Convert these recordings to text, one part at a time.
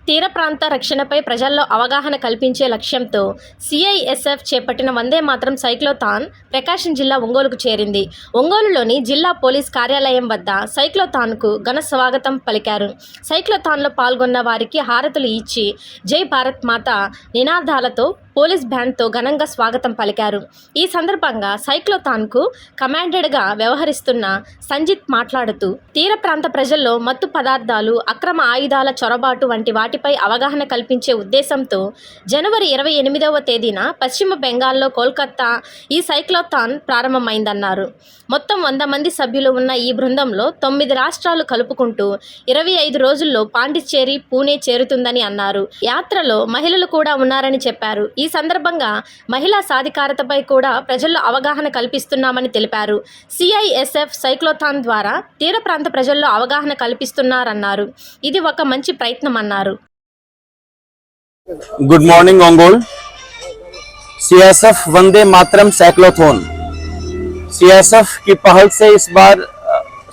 తీర ప్రాంత రక్షణపై ప్రజల్లో అవగాహన కల్పించే లక్ష్యంతో సిఐఎస్ఎఫ్ చేపట్టిన వందే మాతరం సైక్లోథాన్ ప్రకాశం జిల్లా ఒంగోలుకు చేరింది. ఒంగోలులోని జిల్లా పోలీస్ కార్యాలయం వద్ద సైక్లోథాన్కు ఘన స్వాగతం పలికారు. సైక్లోథాన్లో పాల్గొన్న వారికి హారతులు ఇచ్చి జై భారత్ మాత నినాదాలతో పోలీస్ బ్యాండ్తో ఘనంగా స్వాగతం పలికారు. ఈ సందర్భంగా సైక్లోథాన్కు కమాండెడ్గా వ్యవహరిస్తున్న సంజిత్ మాట్లాడుతూ తీర ప్రాంత ప్రజల్లో మత్తు పదార్థాలు, అక్రమ ఆయుధాల చొరబాటు వంటి వాటిపై అవగాహన కల్పించే ఉద్దేశంతో జనవరి 28వ తేదీన పశ్చిమ బెంగాల్లో కోల్కతా ఈ సైక్లోథాన్ ప్రారంభమైందన్నారు. మొత్తం 100 మంది సభ్యులు ఉన్న ఈ బృందంలో 9 రాష్ట్రాలు కలుపుకుంటూ 25 రోజుల్లో పాండిచ్చేరి, పూణే చేరుతుందని అన్నారు. యాత్రలో మహిళలు కూడా ఉన్నారని చెప్పారు. ఈ సందర్భంగా మహిళా సాధికారతపై కూడా ప్రజల్లో అవగాహన కల్పిస్తున్నామని తెలిపారు. సిఐఎస్ఎఫ్ సైక్లోథాన్ ద్వారా తీర ప్రాంత ప్రజల్లో అవగాహన కల్పిస్తున్నారన్నారు. ఇది ఒక మంచి ప్రయత్నం అన్నారు. Good morning Ongole. CSF Vande Mataram cyclothon, CSF की पहल से इस बार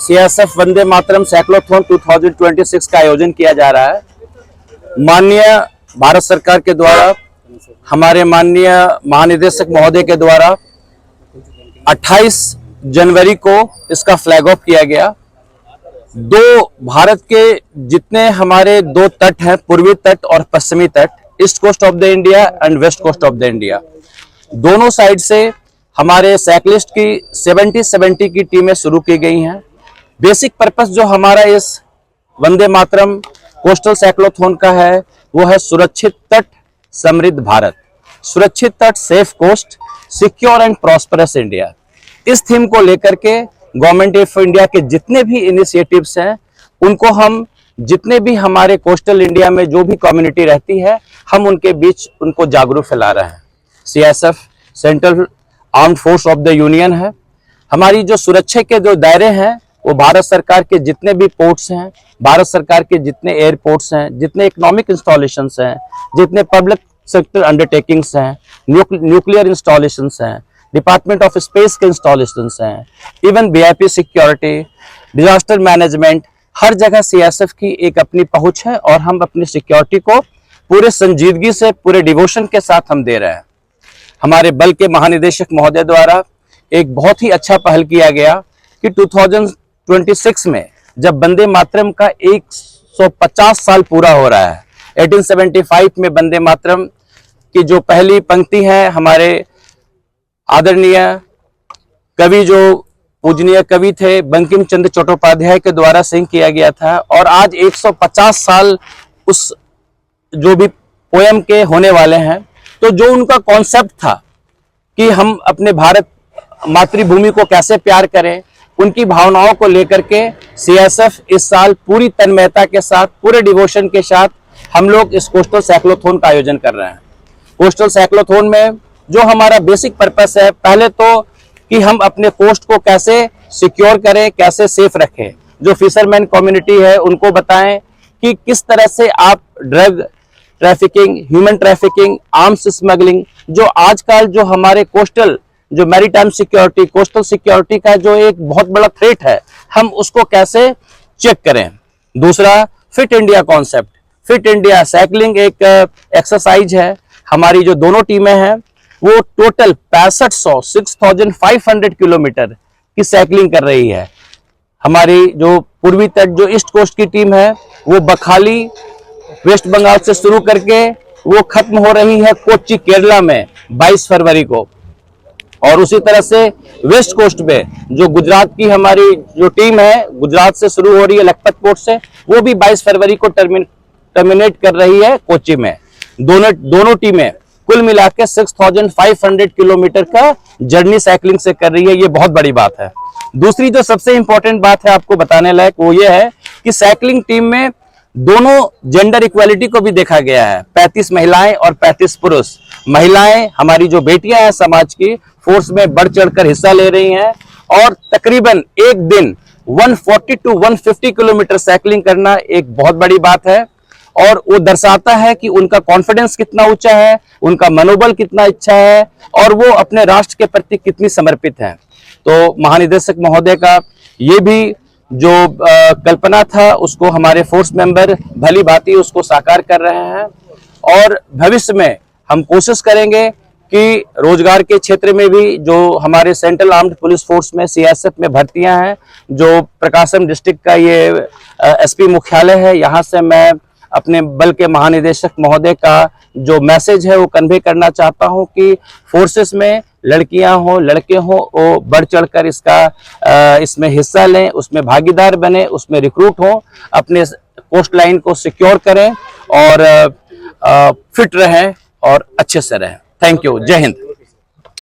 सीएसएफ वंदे मातरम साइक्लोथॉन 2026 का आयोजन किया जा रहा है। माननीय भारत सरकार के द्वारा, हमारे माननीय महानिदेशक महोदय के द्वारा 28 जनवरी को इसका फ्लैग ऑफ किया गया। दो भारत के जितने हमारे दो तट हैं, पूर्वी तट और पश्चिमी तट, east coast of the India and west coast of the India, दोनों साइड से हमारे साइक्लिस्ट की 70 की टीमें शुरू की गई हैं। बेसिक पर्पस जो हमारा इस वंदे मातरम कोस्टल साइक्लोथॉन का है वो है सुरक्षित तट, समृद्ध भारत। सुरक्षित तट, safe coast, secure and prosperous India. इस थीम को लेकर के गवर्नमेंट ऑफ इंडिया के जितने भी इनिशिएटिव्स हैं उनको हम, जितने भी हमारे कोस्टल इंडिया में जो भी कम्युनिटी रहती है, हम उनके बीच उनको जागरूक फैला रहे हैं। CSF central armed force of the union है। हमारी जो सुरक्षा के जो दायरे हैं वो भारत सरकार के जितने भी पोर्ट्स हैं, भारत सरकार के जितने एयरपोर्ट्स हैं, जितने इकोनॉमिक इंस्टॉलेशंस हैं, जितने पब्लिक सेक्टर अंडरटेकिंग्स हैं, न्यूक्लियर इंस्टॉलेशंस हैं, डिपार्टमेंट ऑफ स्पेस के इंस्टॉलेशंस हैं, even VIP security, disaster management, हर जगह सीएसएफ की एक अपनी पहुंच है और हम अपनी सिक्योरिटी को पूरे संजीदगी से, पूरे डिवोशन के साथ हम दे रहे हैं। हमारे बल के महानिदेशक महोदय द्वारा एक बहुत ही अच्छा पहल किया गया कि 2026 में जब वंदे मातरम का 150 साल पूरा हो रहा है, 1875 में वंदे मातरम की जो पहली पंक्ति है हमारे आदरणीय कवि, जो पूजनीय कवि थे बंकिम चंद्र चट्टोपाध्याय के द्वारा सिंह किया गया था, और आज 150 साल उस जो भी पोयम के होने वाले हैं। तो जो उनका कॉन्सेप्ट था कि हम अपने भारत मातृभूमि को कैसे प्यार करें, उनकी भावनाओं को लेकर के सीएसएफ इस साल पूरी तन्मयता के साथ, पूरे डिवोशन के साथ हम लोग इस कोस्टल साइक्लोथॉन का आयोजन कर रहे हैं। कोस्टल साइक्लोथॉन में जो हमारा बेसिक पर्पस है, पहले तो कि हम अपने कोस्ट को कैसे सिक्योर करें, कैसे सेफ रखें। जो फिशरमैन कम्युनिटी है उनको बताएं कि किस तरह से आप drug trafficking, human trafficking, arms smuggling, जो आजकल जो हमारे कोस्टल जो मैरीटाइम सिक्योरिटी, कोस्टल सिक्योरिटी का जो एक बहुत बड़ा थ्रेट है, हम उसको कैसे चेक करें। दूसरा, fit India concept. Fit India cycling एक एक्सरसाइज है। हमारी जो दोनों टीमें हैं वो टोटल 6500 किलोमीटर की साइकिलिंग कर रही है। हमारी जो पूर्वी तट, जो ईस्ट कोस्ट की टीम है, वो बखाली वेस्ट बंगाल से शुरू करके वो खत्म हो रही है कोच्चि केरला में 22 फरवरी को, और उसी तरह से वेस्ट कोस्ट पे जो गुजरात की हमारी जो टीम है, गुजरात से शुरू हो रही है लखपत पोर्ट से, वो भी 22 फरवरी को टर्मिनेट कर रही है कोच्चि में। दोनों टीमें कुल मिला के 6500 किलोमीटर का जर्नी साइकिलिंग से कर रही है। ये बहुत बड़ी बात है। दूसरी जो सबसे इंपॉर्टेंट बात है आपको बताने लायक वो ये है कि साइकिलिंग टीम में दोनों जेंडर इक्वालिटी को भी देखा गया है। 35 महिलाएं और 35 पुरुष। महिलाएं हमारी जो बेटियां हैं समाज की, फोर्स में बढ़ चढ़कर हिस्सा ले रही हैं, और तकरीबन एक दिन 140 to 150 किलोमीटर साइकिलिंग करना एक बहुत बड़ी बात है, और वो दर्शाता है कि उनका कॉन्फिडेंस कितना ऊंचा है, उनका मनोबल कितना अच्छा है, और वो अपने राष्ट्र के प्रति कितनी समर्पित हैं। तो महानिदेशक महोदय का ये भी जो कल्पना था उसको हमारे फोर्स मेंबर भली भांति उसको साकार कर रहे हैं और भविष्य में हम कोशिश करेंगे कि रोजगार के क्षेत्र में भी जो हमारे सेंट्रल आर्म्ड पुलिस फोर्स में सीएसएफ में भर्तियां हैं, जो प्रकाशम डिस्ट्रिक्ट का ये एसपी मुख्यालय है, यहाँ से मैं अपने बल के महानिदेशक महोदय का जो मैसेज है वो कन्वे करना चाहता हूं कि फोर्सेस में लड़कियां हो लड़के हो वो बढ़ चढ़कर इसमें हिस्सा लें, उसमें भागीदार बने, उसमें रिक्रूट हो, अपने कोस्ट लाइन को सिक्योर करें और फिट रहें और अच्छे से रहें। Thank you. जय हिंद।